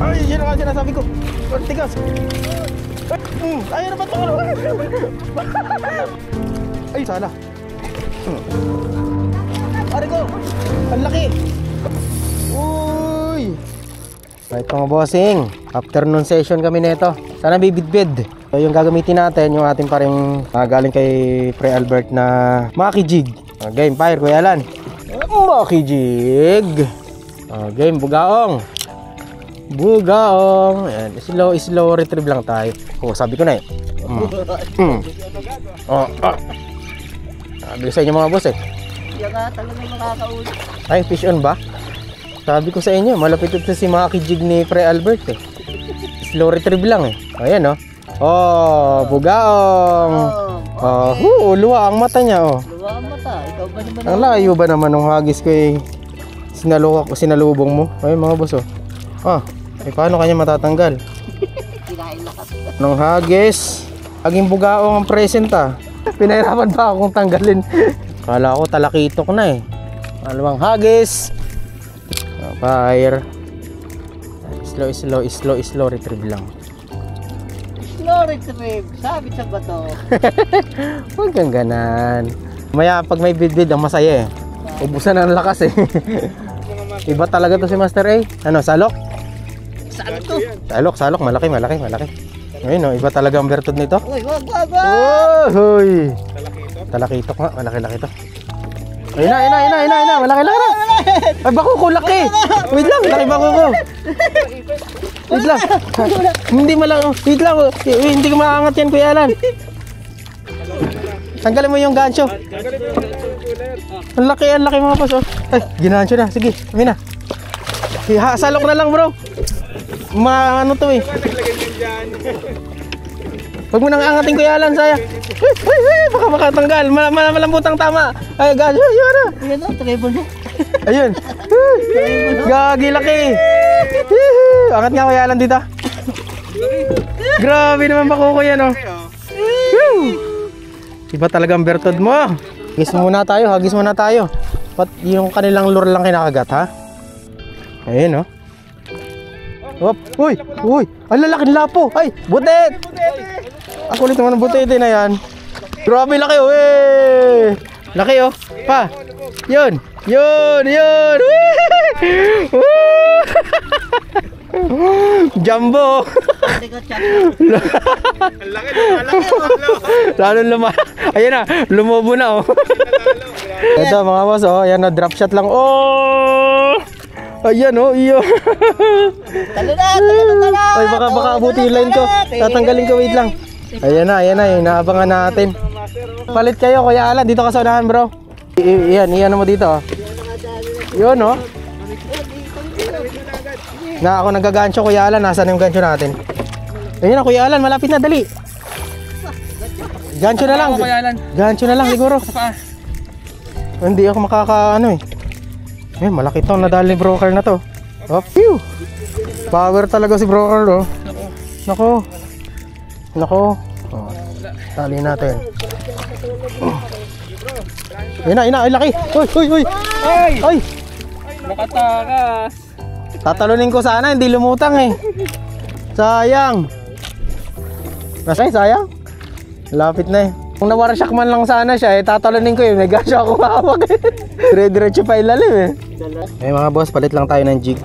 Ay, yun ang sinasabi ko. Tigas. Ayaw na ba ito? Ay, sana. Pare ko, ang laki. Uy. Right mga bossing, afternoon session kami nito. Sana bibidbid. So, yung gagamitin natin, yung ating paring galing kay Pre Albert na Maki Jig. Game fire, Kuya Alan. Maki Jig. Game bugaong. Bugaong. Ayan, slow retrieve lang tayo. Sabi ko na eh. Sabi ko sa inyo mga boss eh. Yaga talaga makakauli. Ay, fish on ba? Sabi ko sa inyo, malapit ito si Maki Jig ni Pre Albert eh. Slow retrieve lang eh. Ayan oh. Bugaong. Luwa ang mata niya oh. Luwa ang mata. Ikaw ba naman? Ang layo ba naman ng hagis ko eh. Sinalubong mo. Ay mga boss oh. Paano kanya matatanggal? Kinain lakas. Nung hagis, aging bugaong ang present ah. Pinahirapan pa akong tanggalin. Kala ko talakitok na eh. Alawang hagis. Fire. Slow retrieve lang. Slow retrieve. Sabit sa bato. Huwag kang ganan. Maya pag may bidbid ang masaya eh. Ubusan ang lakas eh. Iba talaga to si Master A. Ano, salok? Saan to? Salok, malaki. Ayun oh, iba talaga ang bertod nito. Uy, wag. Hoy. Talakitok nga, malaki to. Ayun na, malaki na. Ay, bako ko laki. Wait lang, laki bako ko. Wait lang. Hindi malaki. Wait lang, hindi ko makaangat yan, Kuya Alan. Tanggalin mo yung gancho. Ang laki mga boss oh. Ay, ginansyo na. Sige, amin na. Salok na lang, bro. Ano to eh. Huwag mo nang angatin, Kuya Alan, saya. Baka makatanggal. Malambutang tama. Ay, gancho, yun na. Ayan o, treble mo. Ayun. Gagi, laki. Angat nga, Kuya Alan, dito. Grabe naman bako ko yan oh. Iba talagang bertod mo. Hagis muna tayo. Pat yung kanilang lure lang kinakagat ha. Ayun oh. Uy. Ang lalaki ng lapo. Ay, butet. Ako ulit naman ng butete na yan. Grabe laki oh. Laki oh. Pa. Yun. Jumbo. Lalong ayan na, lumobo na oh. Ito mga boss oh, ayan na, drop shot lang. Ayan oh, iyo. Talo na. Ay baka abuti yung line ko. Tatanggalin ko, wait lang. Ayan na, inaabangan natin. Palit kayo, Kuya Alan, dito ka sa unahan bro. Iyan mo dito oh. Yun oh. Na ako nagagancho, Kuya Alan, nasaan yung gancho natin? Ayun na, Kuya Alan, malapit na, dali. Gancho na lang. Gancho na lang siguro. Hindi ako makakaano eh. Malaki to, nadali broker na to. Phew. Power talaga si broker oh. Nako. Tali natin. Ay laki. Uy. Ay. Nakatakas. Tatalunin ko sana, hindi lumutang eh. Sayang. Sayang? Lapit na eh. Kung nawarsyak man lang sana siya, tatalunin ko eh. May gasyo ako hawak eh. Dire-diretso pa ilalim eh. Mga boss, palit lang tayo ng jig.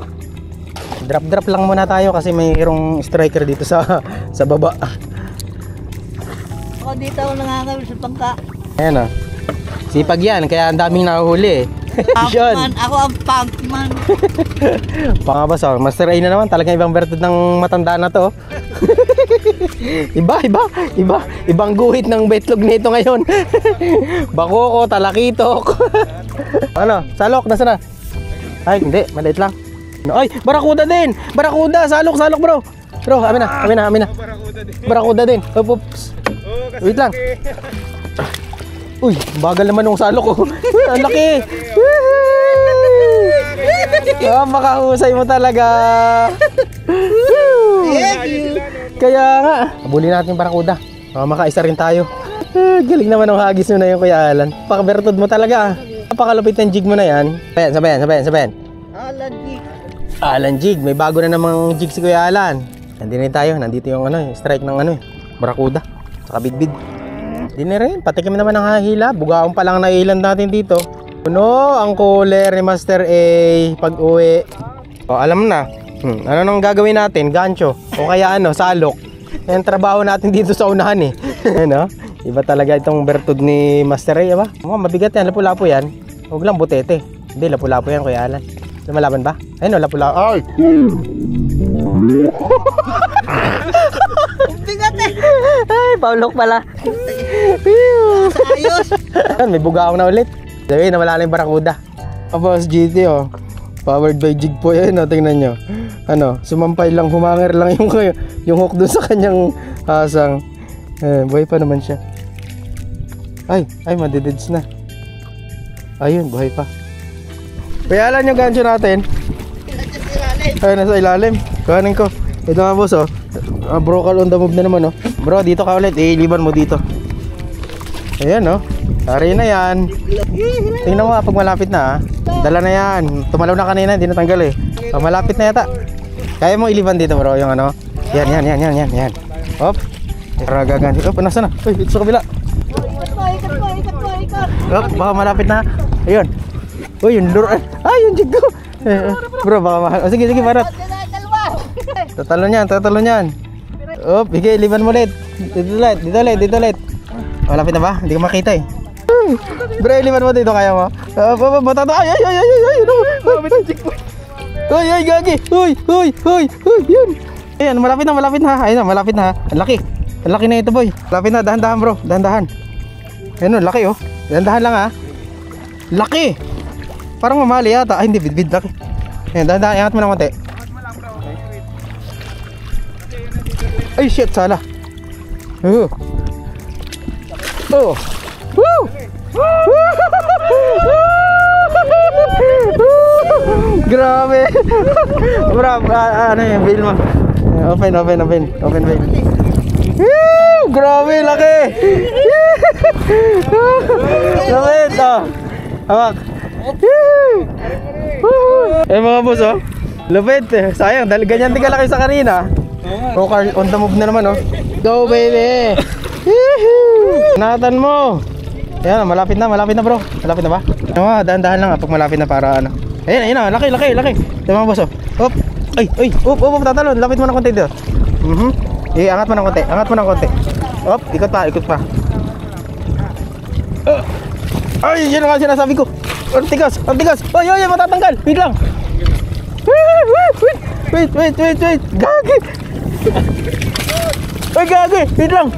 Drop lang muna tayo kasi mayroong striker dito sa baba. Ako dito ako nangangawil sa bangka. Ayan oh. Sipag yan, kaya ang daming nahuhuli eh. Punkman, ako ang punkman. Mga boss oh, Master A na naman, talagang ibang bertod ng matanda na to. Ibang guhit ng betlog nito ngayon. Bakoko, talakitok. Ano, salok, nasa na? Ay, hindi, maliit lang. Ay, barakuda din. Salok bro. Bro, amin na. Barakuda din. Oops. Wait lang. Uy, bagal naman ng salok ko. Ang laki. Makahusay mo talaga. Kaya nga, abulin natin yung barakuda. Makaisa rin tayo. Galing naman ng hagis mo na yung Kuya Alan. Pakabertod mo talaga. Napakalupit ng jig mo na yan. Sabayan. Alan jig. Alan jig, may bago na namang jig si Kuya Alan. Nandito na tayo, nandito yung yung strike ng barakuda, saka bidbid. Hindi na rin, patikim naman ng hahila. Bugaong pa lang na ilan natin dito. Ano ang cooler ni Master A pag uwi? O, alam na. Ano nang gagawin natin? Gancho. O kaya salok. Yan trabaho natin dito sa unahan ano? Iba talaga itong bertud ni Master A, ba? Mabigat yan, lapu-lapu yan. Huwag lang butete. Hindi, lapu-lapu yan, Kuya Alan. Lumalaban ba? Ayun, lapu-lapu. Ay! Bigat eh. Ay, paulok pala. Ayos. May bugaong na ulit. Sabi na wala na yung barakuda. Boss GT powered by jig po yan. Tingnan nyo. Sumampay lang, humangir lang yung hook dun sa kanyang hasang. Buhay pa naman siya. Ay, madideds na. Ayun, buhay pa. Kaya alam yung gancho natin. Ay, nasa ilalim. Kanin ko. Ito nga boss brocal on the move na naman Bro, dito ka ulit. Iliban mo dito. Ayan Ari na yan. Tingnan mo pag malapit na Dala na yan. Tumalaw na kanina, hindi natanggal malapit na yata. Kaya mo iliban dito bro, yung Yan. Hop. Para gaganti. Nasa na? Uy, ito sa kabila. Hop, baka malapit na. Ayun. Uy, yung lure. Yung jig ko. Bro, baka mahal. Sige, barat. Tatalon yan. Hop, bigay, iliban mo ulit. Dito ulit. Malapit na ba? Hindi ko makita Bro, iliban mo dito, kaya mo? Matato. Ay, gagi. Uy, yun. Ayan, malapit na. Ayun, malapit na. Ang laki na ito, boy. Malapit na, dahan-dahan bro. Dahan-dahan. Ayun, laki Dahan-dahan lang Laki. Parang mamali yata. Ay, hindi, bidbid, laki. Ayan, dahan-dahan, iangat mo ng konti. Ay, shit, sala. Woo! Grabe. Bro, yung bail mo. Open bail. Grabe, laki. Lapit, hawak. Mga boss, lapit. Sayang, dahil ganyan din kalaki sa kanina. Carl, on the move na naman, Go, baby. Natan mo. Ayan, malapit na bro. Malapit na ba? Dahan-dahan lang pag malapit na para Ayan, laki. Tama boss, Hop. Ay, tatalon. Lapit mo ng konti dito. Angat mo ng konti. Hop, ikot pa. Ay, yun nga sinasabi ko. Ang tigas. Ay, matatanggal. Wait lang. Wait. Gagi. Ay, gagi. Wait lang.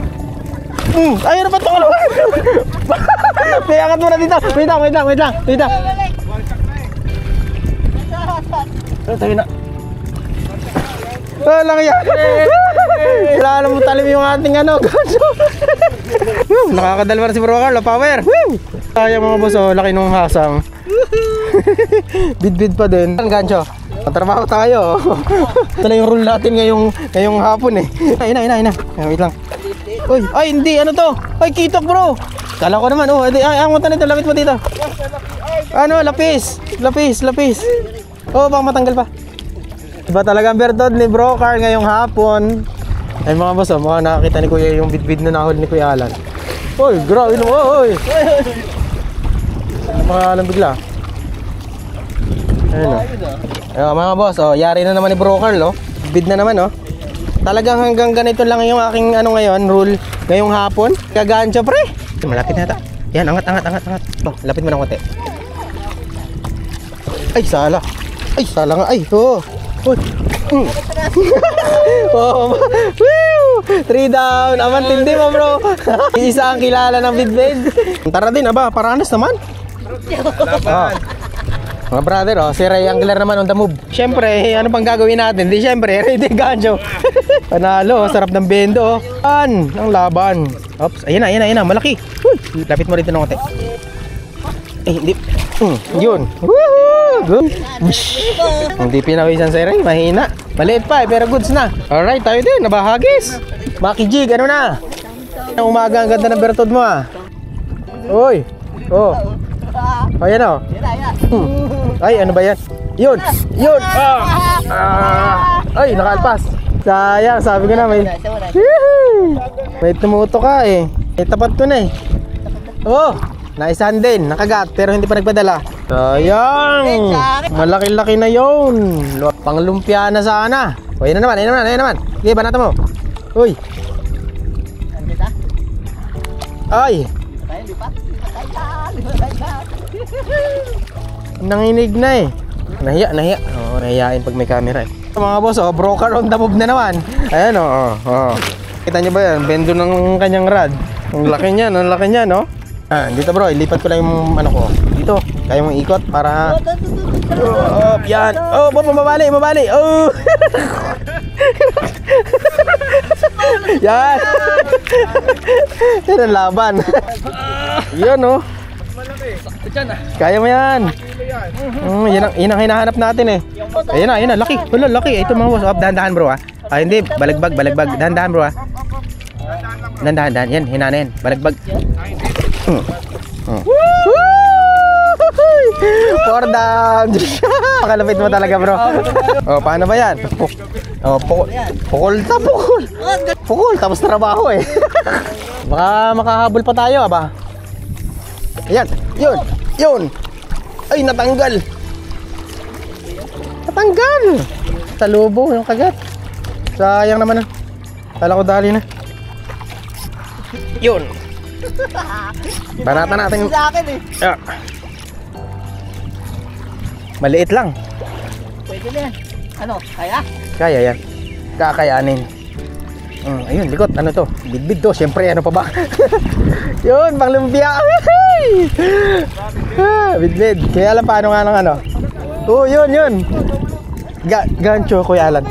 Ayun na pa ito. Angat mo na dito. Wait lang. Tayo na. Lang yan. Kailangan mo talim yung ating ganso. Nakakadalwa na si Bro Carl, power. Kaya mga boss, laki nung hasang. Bid pa din. Gancho, matrabaho tayo. Ito na yung rule natin ngayong hapon Ayun. Wait lang. Uy, hindi, ano to? Ay, kitok bro. Kala ko naman, angot na nito, lapit mo dito. Lapis. Baka matanggal pa. Iba talaga ang bertod ni Bro Carl ngayong hapon. Ay mga boss, mukhang nakakita ni Kuya yung bidbid na nahuli ni Kuya Alan. Uy, grabe naman, uy. Mga alam bigla. Ayun mga boss, yari na naman ni Bro Carl, bid na naman, Talagang hanggang ganito lang yung aking ngayon, rule ngayong hapon. Kagancho pre. Malapit na yata. Yan, angat. Lapit mo ng konti. Ay, sala nga. Ay, Uy. 3 down. Aman, tindi mo bro. Isa ang kilala ng bidbid. Tara din, paranas naman. Mga brother, si Ray Angler naman on the move. Siyempre, ano pang gagawin natin? Siyempre, ready gancho. Panalo, sarap ng bendo. Ang laban. Oops, ayun na, malaki. Uy, lapit mo rito ng konti. Hindi. Yun. Woohoo! Hindi pinawisan si Ray, mahina. Maliit pa pero goods na. Alright, tayo din, nabahagis. Maki Jig, ano na? Umaga, ang ganda ng bertod mo Uy. Ayan Ay, ano ba yan? Yun! Yun! Ay, nakaalpas. Sayang, sabi ko na may... Yee! May tumuto ka eh. Tapat ko na eh. Oh! Naisahan din, nakagat, pero hindi pa nagpadala. Sayang! Malaki-laki na yun. Panglumpia na sana. O, yun na naman, yun na naman, yun na naman. Sige, banata mo. Uy! Ay! Nanginig na eh. Nahiya. Oo, nahiyain pag may camera eh. Mga boss, oh, broker on the move na naman. Ayan oh. Kita nyo ba yan? Bendo ng kanyang rad. Ang laki niya, no? Dito bro, ilipat ko lang yung ano ko. Dito, kaya mong ikot para... Oh, yan. Oh, mabali. Oh! Yan! Yan ang laban. Yan oh. Kaya mo yan. Yan ang hinahanap natin eh. Ayun na, laki. Wala, laki. Ito mga boss. Dahan-dahan bro ha. Hindi, balagbag. Dahan-dahan bro ha. Dahan-dahan. Yan, hinahanan yan. Balagbag. For down. Pakalapit mo talaga bro. Oh, paano ba yan? Oh, pukol. Pukol, tapos trabaho eh. Baka makahabol pa tayo ba? Ayan, yun. Ay, natanggal. Talubo yung kagat. Sayang naman. Kala ko dali na. Yun. Banata natin. Sa akin eh. Maliit lang. Pwede na yan. Ano, kaya? Kaya yan. Kakayanin. Ayun, likot. Ano to? Bidbid to. Siyempre, ano pa ba? Yun, pang lumpia. Bidbid. Kaya alam paano nga ng ano. Oh, yun. Gancho, Kuya Alan.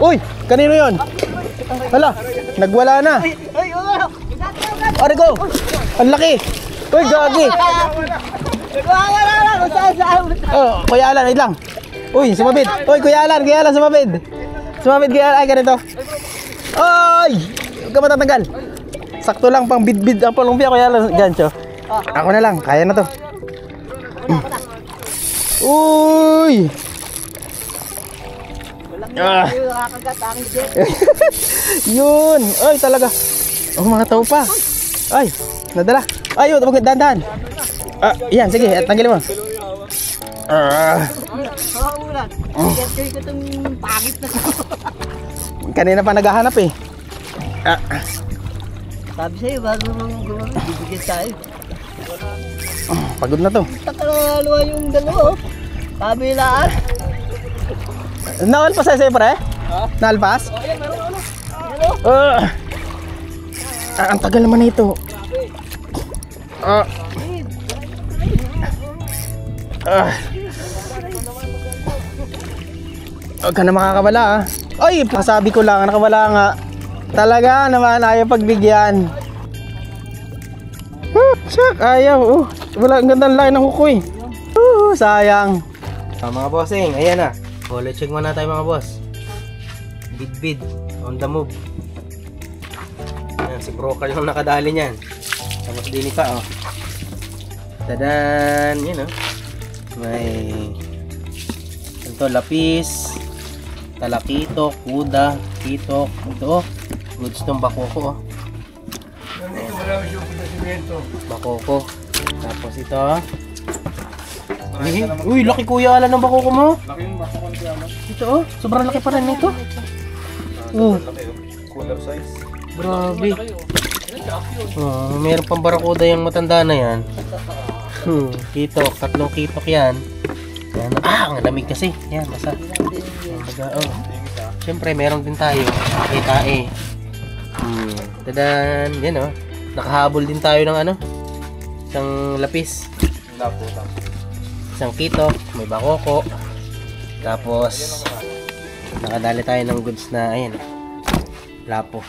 Uy, kanino yun? Hala, nagwala na. Ari ko. Ang laki. Uy, gagi. Oh, Kuya Alan, wait lang. Uy, sumabit. Uy, Kuya Alan, sumabit. Ay, ganito. Ay! Huwag ka matatanggal. Sakto lang pang bidbid ang palumpia, Kuya Alan. Gancho. Ako na lang, kaya na to. Uy! Yun! Ay, talaga. Oh, mga tao pa. Ay, nadala. Ay, yun, dahan-dahan. Yan, sige, tanggalin mo. Kanina pa naghahanap eh. Sabi sa'yo, bago bibigyan tayo. Pagod na to. Takalawa yung dalawa. Kabilaan. Naalpas sa'yo pre? Naalpas? Ang tagal naman ito. Huwag ka na makakawala ah. Ay, pasabi ko lang, nakawala nga. Talaga naman, ayaw pagbigyan. Ayaw. Wala, ang ganda ng laki ng kukoy. Sayang. Mga bossing, ayan na. Let's check muna tayo mga boss. Bidbid, on the move. Ayan, si broker yung nakadali niyan. Tapos dini pa oh. Tadan, yun oh. May ito, lapis, talakito, kuda, kitok, ito oh. Goods tong bakoko oh. Bakoko. Tapos ito oh. Uy, laki Kuya Alan ng bakoko mo. Laki yung bakoko ni Kuya Alan. Ito oh, sobrang laki pa rin nito. Cooler size. Grabe. Meron pang barakuda yung matanda na yan. Kitok, 3 kitok yan. Yan. Ang lamig kasi. Yan, basa. Siyempre, meron din tayo. Tae. Tadan. Yan oh. Nakahabol din tayo ng ano. Isang lapis. Isang kitok. May bakoko. Tapos, nakadali tayo ng goods na, ayan. Lapo.